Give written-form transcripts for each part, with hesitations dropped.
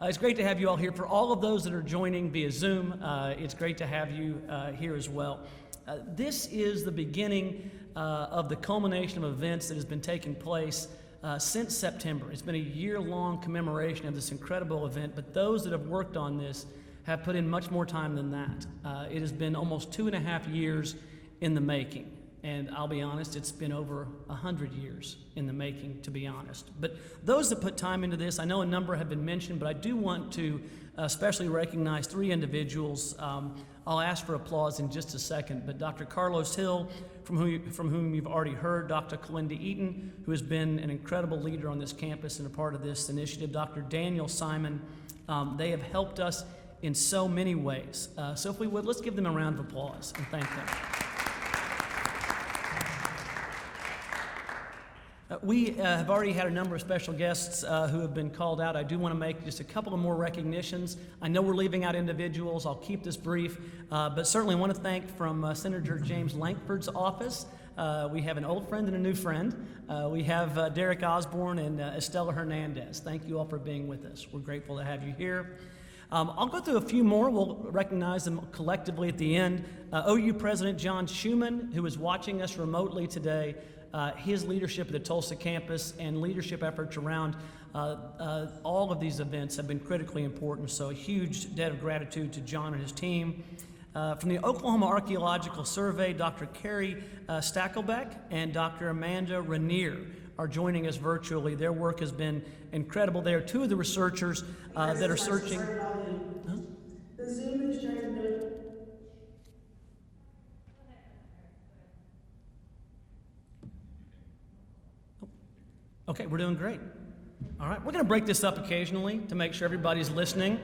It's great to have you all here. For all of those that are joining via Zoom, it's great to have you here as well. This is the beginning of the culmination of events that has been taking place since September. It's been a year-long commemoration of this incredible event, but those that have worked on this have put in much more time than that. It has been almost 2.5 years in the making. And I'll be honest, it's been over 100 years in the making, to be honest. But those that put time into this, I know a number have been mentioned, but I do want to especially recognize 3 individuals. I'll ask for applause in just a second, but Dr. Carlos Hill, from whom you've already heard, Dr. Kalinda Eaton, who has been an incredible leader on this campus and a part of this initiative, Dr. Daniel Simon. They have helped us in so many ways. So if we would, let's give them a round of applause and thank them. We have already had a number of special guests who have been called out. I do want to make just a couple of more recognitions. I know we're leaving out individuals. I'll keep this brief, but certainly want to thank from Senator James Lankford's office. We have an old friend and a new friend. We have Derek Osborne and Estela Hernandez. Thank you all for being with us. We're grateful to have you here. I'll go through a few more. We'll recognize them collectively at the end. OU President John Schumann, who is watching us remotely today. His leadership at the Tulsa campus and leadership efforts around all of these events have been critically important, so a huge debt of gratitude to John and his team. From the Oklahoma Archaeological Survey, Dr. Carrie Stackelbeck and Dr. Amanda Rainier are joining us virtually. Their work has been incredible. They are 2 of the researchers that are searching. The Zoom is transmitted. Okay, we're doing great. All right, we're going to break this up occasionally to make sure everybody's listening.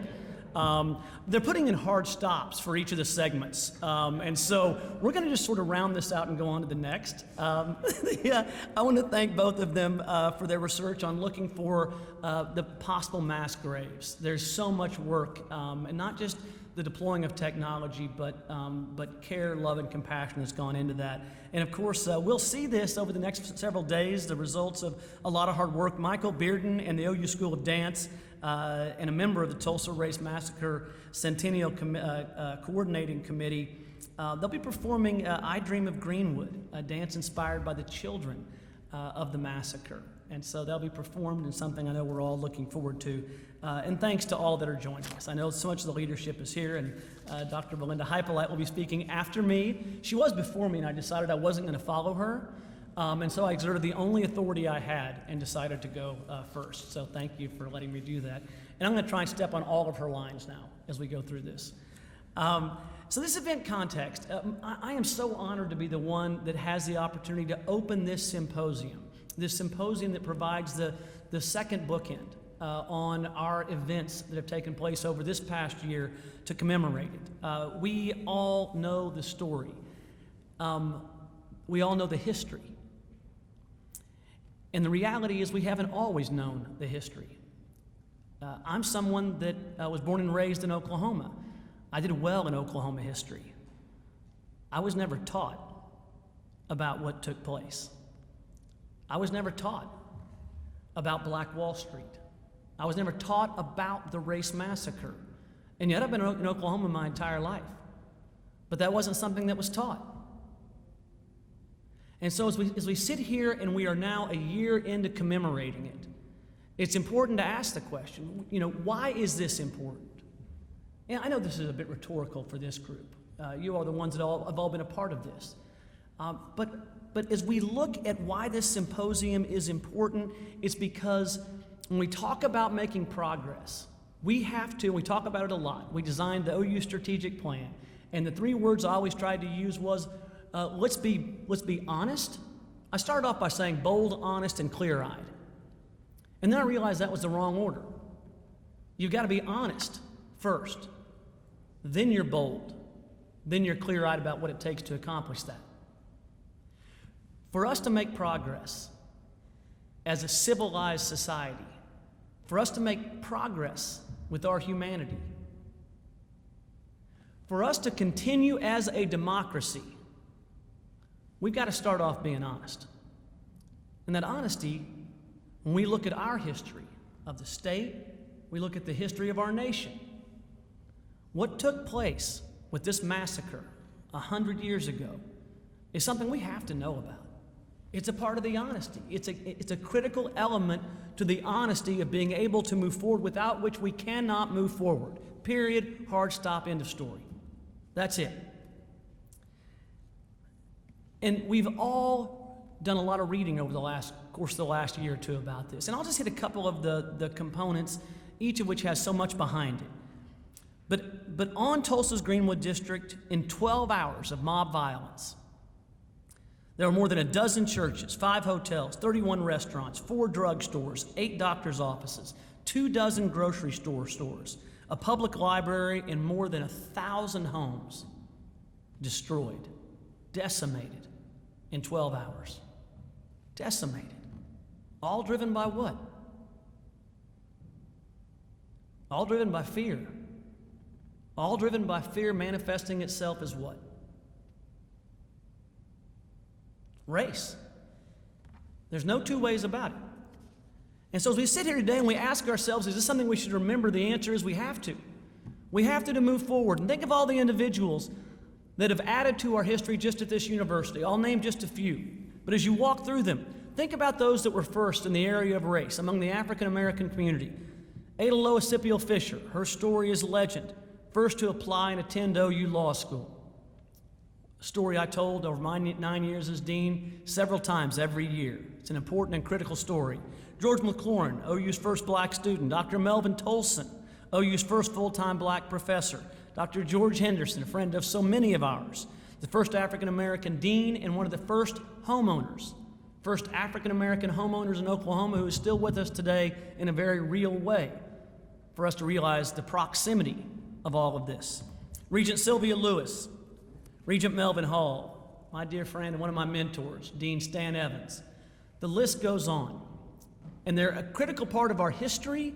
They're putting in hard stops for each of the segments. And so we're going to just sort of round this out and go on to the next. I want to thank both of them for their research on looking for the possible mass graves. There's so much work, and not just the deploying of technology, but care, love, and compassion has gone into that. And of course, we'll see this over the next several days, the results of a lot of hard work. Michael Bearden and the OU School of Dance and a member of the Tulsa Race Massacre Centennial Coordinating Committee, they'll be performing I Dream of Greenwood, a dance inspired by the children of the massacre. And so they'll be performed in something I know we're all looking forward to. And thanks to all that are joining us. I know so much of the leadership is here, and Dr. Belinda Hypolite will be speaking after me. She was before me, and I decided I wasn't going to follow her. And so I exerted the only authority I had and decided to go first. So thank you for letting me do that. And I'm going to try and step on all of her lines now as we go through this. So this event context, I am so honored to be the one that has the opportunity to open this symposium that provides the second bookend on our events that have taken place over this past year to commemorate it. We all know the story. We all know the history. And the reality is we haven't always known the history. I'm someone that was born and raised in Oklahoma. I did well in Oklahoma history. I was never taught about what took place. I was never taught about Black Wall Street. I was never taught about the race massacre. And yet I've been in Oklahoma my entire life. But that wasn't something that was taught. And so as we sit here and we are now a year into commemorating it, it's important to ask the question, why is this important? And I know this is a bit rhetorical for this group. You are the ones that have all been a part of this. But as we look at why this symposium is important, it's because when we talk about making progress, we talk about it a lot. We designed the OU strategic plan, and the 3 words I always tried to use was, let's be honest. I started off by saying bold, honest, and clear-eyed. And then I realized that was the wrong order. You've got to be honest first. Then you're bold. Then you're clear-eyed about what it takes to accomplish that. For us to make progress as a civilized society, for us to make progress with our humanity, for us to continue as a democracy, we've got to start off being honest. And that honesty, when we look at our history of the state we look at the history of our nation. What took place with this massacre 100 years ago is something we have to know about. It's a part of the honesty. It's a critical element to the honesty of being able to move forward, without which we cannot move forward. Period. Hard stop. End of story. That's it. And we've all done a lot of reading over the last year or two about this. And I'll just hit a couple of the components, each of which has so much behind it. But on Tulsa's Greenwood District, in 12 hours of mob violence, there were more than a dozen churches, 5 hotels, 31 restaurants, 4 drugstores, 8 doctor's offices, 24 grocery stores, a public library, and more than 1,000 homes destroyed, decimated in 12 hours. Decimated. All driven by what? All driven by fear. All driven by fear manifesting itself as what? Race. There's no two ways about it. And so as we sit here today and we ask ourselves, is this something we should remember? The answer is we have to. We have to move forward. And think of all the individuals that have added to our history just at this university. I'll name just a few. But as you walk through them, think about those that were first in the area of race among the African American community. Ada Lois Scipio Fisher, her story is legend. First to apply and attend OU Law School. A story I told over my 9 years as dean several times every year. It's an important and critical story. George McLaurin, OU's first black student. Dr. Melvin Tolson, OU's first full-time black professor. Dr. George Henderson, a friend of so many of ours. The first African-American dean and one of the first homeowners. First African-American homeowners in Oklahoma, who is still with us today in a very real way, for us to realize the proximity of all of this. Regent Sylvia Lewis, Regent Melvin Hall, my dear friend and one of my mentors, Dean Stan Evans. The list goes on. And they're a critical part of our history,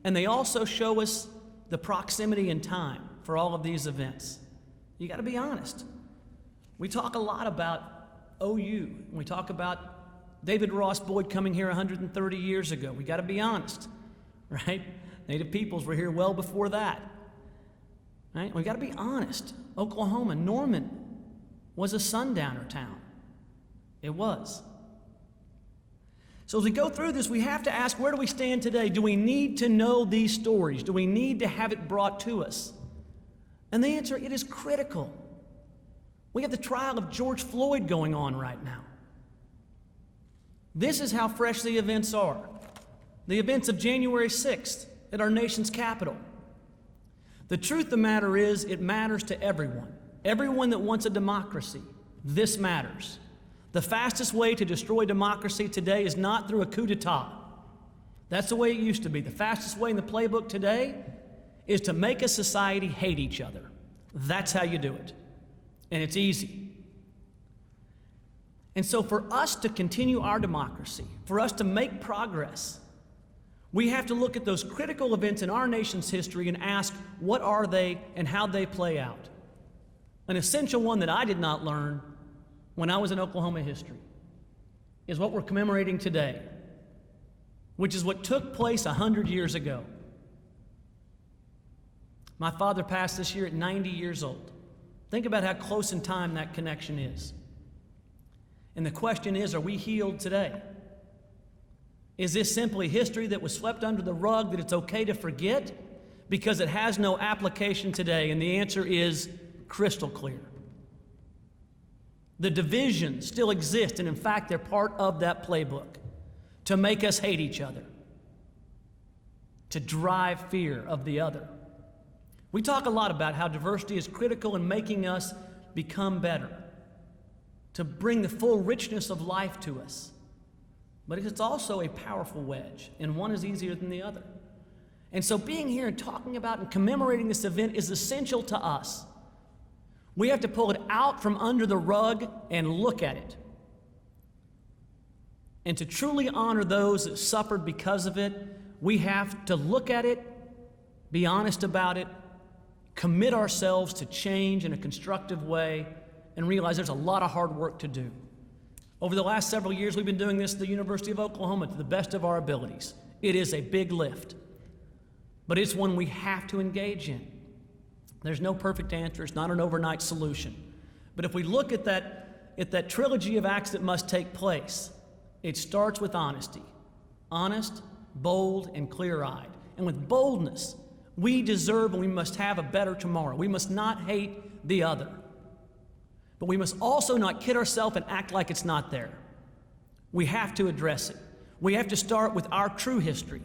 and they also show us the proximity in time for all of these events. You got to be honest. We talk a lot about OU. We talk about David Ross Boyd coming here 130 years ago. We got to be honest, right? Native peoples were here well before that. Right? We got to be honest. Oklahoma, Norman was a sundowner town. It was. So as we go through this, we have to ask, where do we stand today? Do we need to know these stories? Do we need to have it brought to us? And the answer, it is critical. We have the trial of George Floyd going on right now. This is how fresh the events are. The events of January 6th at our nation's capital. The truth of the matter is, it matters to everyone. Everyone that wants a democracy, this matters. The fastest way to destroy democracy today is not through a coup d'etat. That's the way it used to be. The fastest way in the playbook today is to make a society hate each other. That's how you do it. And it's easy. And so for us to continue our democracy, for us to make progress, we have to look at those critical events in our nation's history and ask, what are they and how they play out? An essential one that I did not learn when I was in Oklahoma history is what we're commemorating today, which is what took place 100 years ago. My father passed this year at 90 years old. Think about how close in time that connection is. And the question is, are we healed today? Is this simply history that was swept under the rug that it's okay to forget because it has no application today? And the answer is crystal clear. The divisions still exist, and in fact, they're part of that playbook to make us hate each other, to drive fear of the other. We talk a lot about how diversity is critical in making us become better, to bring the full richness of life to us. But it's also a powerful wedge, and one is easier than the other. And so being here and talking about and commemorating this event is essential to us. We have to pull it out from under the rug and look at it. And to truly honor those that suffered because of it, we have to look at it, be honest about it, commit ourselves to change in a constructive way, and realize there's a lot of hard work to do. Over the last several years, we've been doing this at the University of Oklahoma to the best of our abilities. It is a big lift. but it's one we have to engage in. There's no perfect answer. It's not an overnight solution. But if we look at that trilogy of acts that must take place, it starts with honesty. Honest, bold, and clear-eyed. And with boldness, we deserve and we must have a better tomorrow. We must not hate the other. But we must also not kid ourselves and act like it's not there. We have to address it. We have to start with our true history.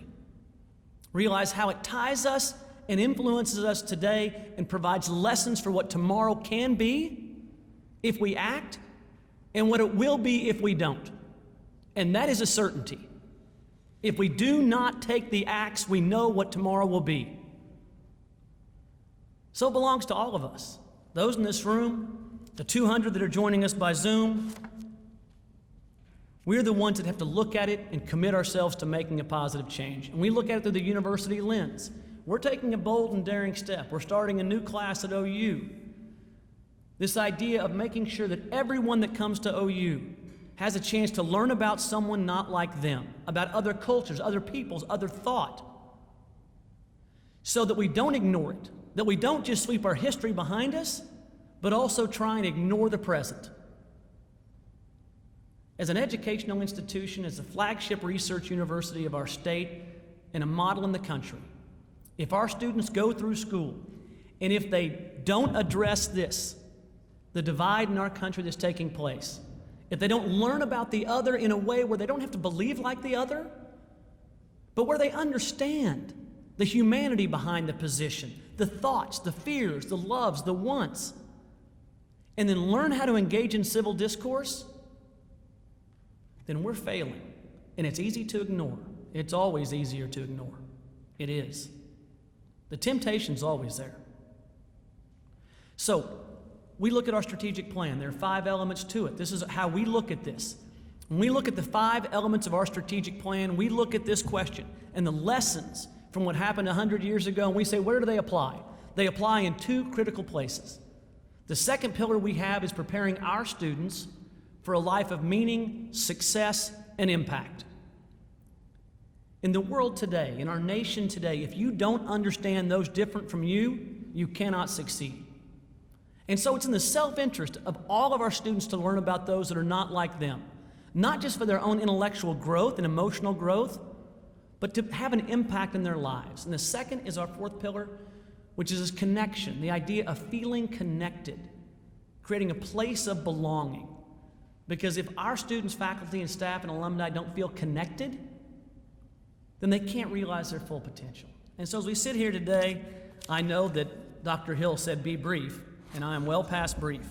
Realize how it ties us and influences us today and provides lessons for what tomorrow can be if we act and what it will be if we don't. And that is a certainty. If we do not take the acts, we know what tomorrow will be. So it belongs to all of us. Those in this room, the 200 that are joining us by Zoom, we're the ones that have to look at it and commit ourselves to making a positive change. And we look at it through the university lens. We're taking a bold and daring step. We're starting a new class at OU. This idea of making sure that everyone that comes to OU has a chance to learn about someone not like them, about other cultures, other peoples, other thought, so that we don't ignore it, that we don't just sweep our history behind us, but also try and ignore the present. As an educational institution, as a flagship research university of our state and a model in the country, if our students go through school and if they don't address this, the divide in our country that's taking place, if they don't learn about the other in a way where they don't have to believe like the other, but where they understand the humanity behind the position, the thoughts, the fears, the loves, the wants, and then learn how to engage in civil discourse, then we're failing. And it's easy to ignore. It's always easier to ignore. It is. The temptation's always there. So, we look at our strategic plan. There are 5 elements to it. This is how we look at this. When we look at the 5 elements of our strategic plan, we look at this question and the lessons from what happened 100 years ago, and we say, where do they apply? They apply in 2 critical places. The second pillar we have is preparing our students for a life of meaning, success, and impact. In the world today, in our nation today, if you don't understand those different from you, you cannot succeed. And so it's in the self-interest of all of our students to learn about those that are not like them, not just for their own intellectual growth and emotional growth, but to have an impact in their lives. And the second is our 4th pillar, which is this connection, the idea of feeling connected, creating a place of belonging. Because if our students, faculty, and staff and alumni don't feel connected, then they can't realize their full potential. And so as we sit here today, I know that Dr. Hill said be brief, and I am well past brief.